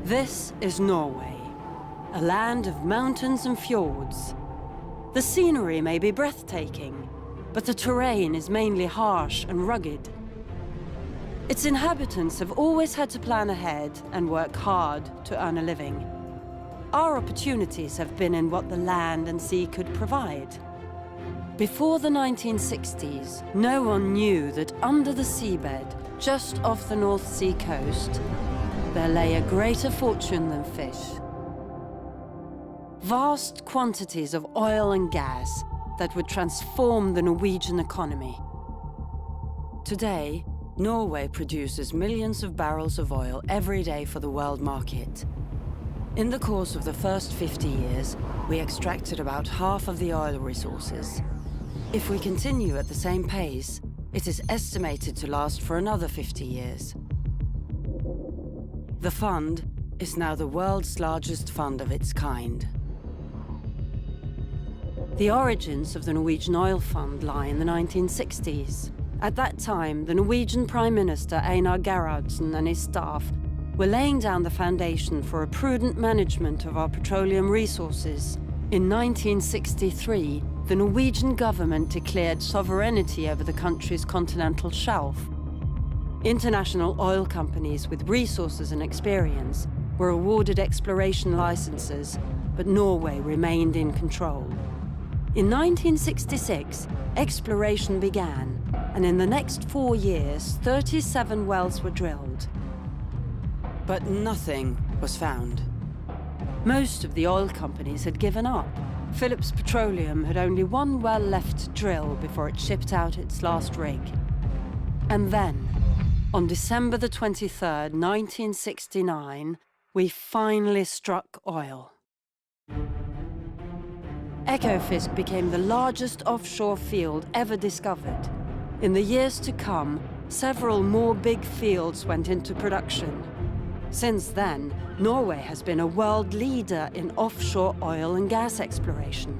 This is Norway, a land of mountains and fjords. The scenery may be breathtaking, but the terrain is mainly harsh and rugged. Its inhabitants have always had to plan ahead and work hard to earn a living. Our opportunities have been in what the land and sea could provide. Before the 1960s, no one knew that under the seabed, just off the North Sea coast, there lay a greater fortune than fish. Vast quantities of oil and gas that would transform the Norwegian economy. Today, Norway produces millions of barrels of oil every day for the world market. In the course of the first 50 years, we extracted about half of the oil resources. If we continue at the same pace, it is estimated to last for another 50 years. The fund is now the world's largest fund of its kind. The origins of the Norwegian Oil Fund lie in the 1960s. At that time, the Norwegian Prime Minister Einar Gerhardsen and his staff were laying down the foundation for a prudent management of our petroleum resources. In 1963, the Norwegian government declared sovereignty over the country's continental shelf. International oil companies with resources and experience were awarded exploration licenses, but Norway remained in control. In 1966, exploration began, and in the next 4 years, 37 wells were drilled. But nothing was found. Most of the oil companies had given up. Phillips Petroleum had only one well left to drill before it shipped out its last rig. And then, on December the 23rd, 1969, we finally struck oil. Ekofisk became the largest offshore field ever discovered. In the years to come, several more big fields went into production. Since then, Norway has been a world leader in offshore oil and gas exploration.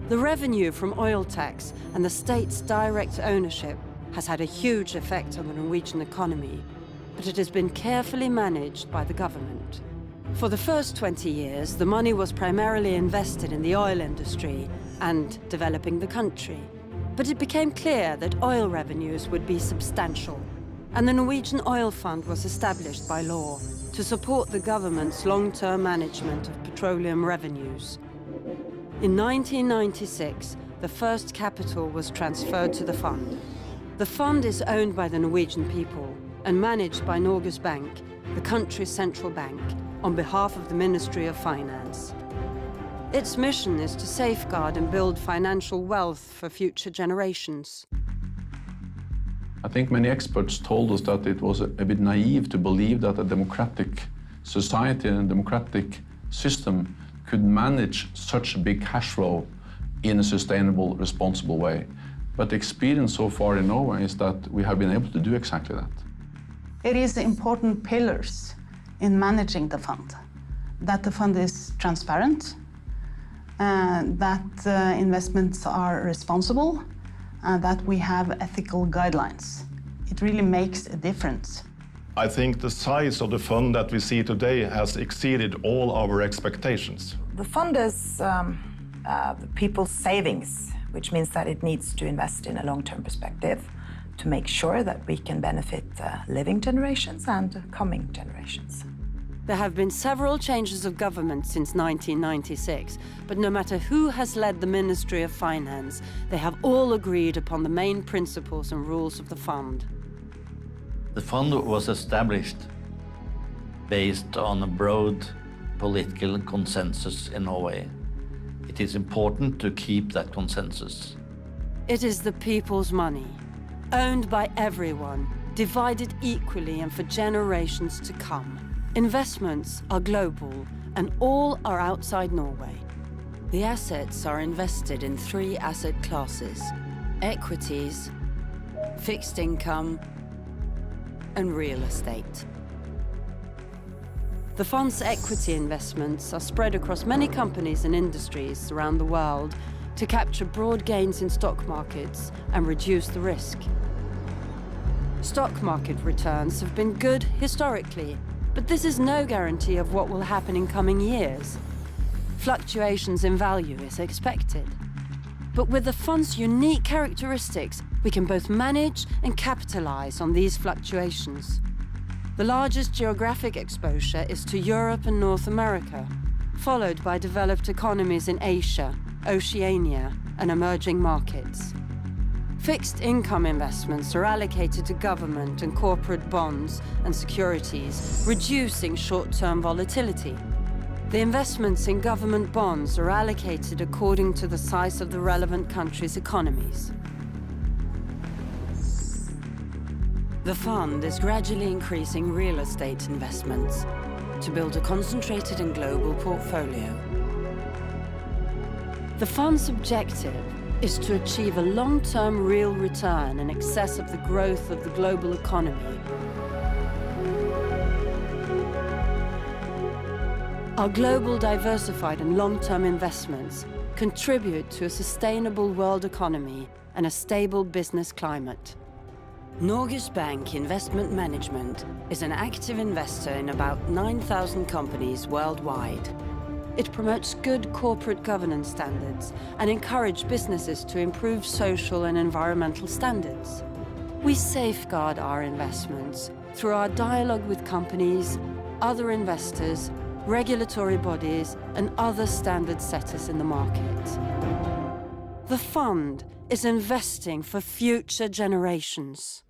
The revenue from oil tax and the state's direct ownership has had a huge effect on the Norwegian economy, but it has been carefully managed by the government. For the first 20 years, the money was primarily invested in the oil industry and developing the country. But it became clear that oil revenues would be substantial, and the Norwegian Oil Fund was established by law to support the government's long-term management of petroleum revenues. In 1996, the first capital was transferred to the fund. The fund is owned by the Norwegian people and managed by Norges Bank, the country's central bank, on behalf of the Ministry of Finance. Its mission is to safeguard and build financial wealth for future generations. I think many experts told us that it was a bit naive to believe that a democratic society and a democratic system could manage such a big cash flow in a sustainable, responsible way. But the experience so far in Norway is that we have been able to do exactly that. It is the important pillars in managing the fund. That the fund is transparent, that investments are responsible, and that we have ethical guidelines. It really makes a difference. I think the size of the fund that we see today has exceeded all our expectations. The fund is the people's savings, which means that it needs to invest in a long-term perspective to make sure that we can benefit living generations and coming generations. There have been several changes of government since 1996, but no matter who has led the Ministry of Finance, they have all agreed upon the main principles and rules of the fund. The fund was established based on a broad political consensus in Norway. It is important to keep that consensus. It is the people's money, owned by everyone, divided equally and for generations to come. Investments are global, and all are outside Norway. The assets are invested in 3 asset classes: equities, fixed income, and real estate. The fund's equity investments are spread across many companies and industries around the world to capture broad gains in stock markets and reduce the risk. Stock market returns have been good historically, but this is no guarantee of what will happen in coming years. Fluctuations in value is expected. But with the fund's unique characteristics, we can both manage and capitalize on these fluctuations. The largest geographic exposure is to Europe and North America, followed by developed economies in Asia, Oceania, and emerging markets. Fixed income investments are allocated to government and corporate bonds and securities, reducing short-term volatility. The investments in government bonds are allocated according to the size of the relevant country's economies. The fund is gradually increasing real estate investments to build a concentrated and global portfolio. The fund's objective is to achieve a long-term real return in excess of the growth of the global economy. Our global, diversified and long-term investments contribute to a sustainable world economy and a stable business climate. Norges Bank Investment Management is an active investor in about 9,000 companies worldwide. It promotes good corporate governance standards and encourages businesses to improve social and environmental standards. We safeguard our investments through our dialogue with companies, other investors, regulatory bodies, and other standard setters in the market. The fund is investing for future generations.